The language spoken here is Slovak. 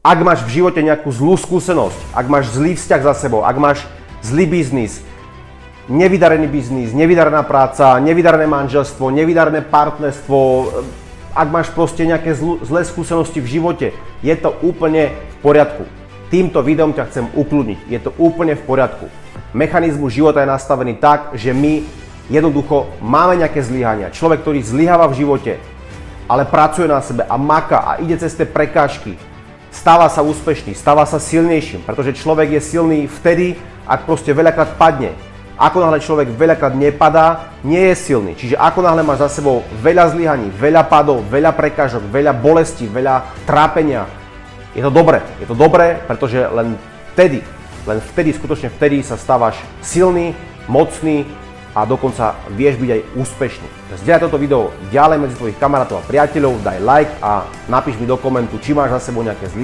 Ak máš v živote nejakú zlú skúsenosť, ak máš zlý vzťah za sebou, ak máš zlý biznis, nevydarený biznis, nevydarená práca, nevydarené manželstvo, nevydarené partnerstvo, ak máš proste nejaké zlé skúsenosti v živote, je to úplne v poriadku. Týmto videom ťa chcem ukľudniť, je to úplne v poriadku. Mechanizmus života je nastavený tak, že my jednoducho máme nejaké zlyhania. Človek, ktorý zlyháva v živote, ale pracuje na sebe a maká a ide cez tie prekážky, stáva sa úspešný, stáva sa silnejším, pretože človek je silný vtedy, ak proste veľakrát padne. Ako náhle človek veľakrát nepadá, nie je silný. Čiže ako náhle máš za sebou veľa zlyhaní, veľa padov, veľa prekážok, veľa bolesti, veľa trápenia, je to dobré, pretože len vtedy, skutočne vtedy sa stávaš silný, mocný a dokonca vieš byť aj úspešný. Zdieľaj toto video ďalej medzi tvojich kamarátov a priateľov, daj like a napíš mi do komentu, či máš za sebou nejaké zlyhanie.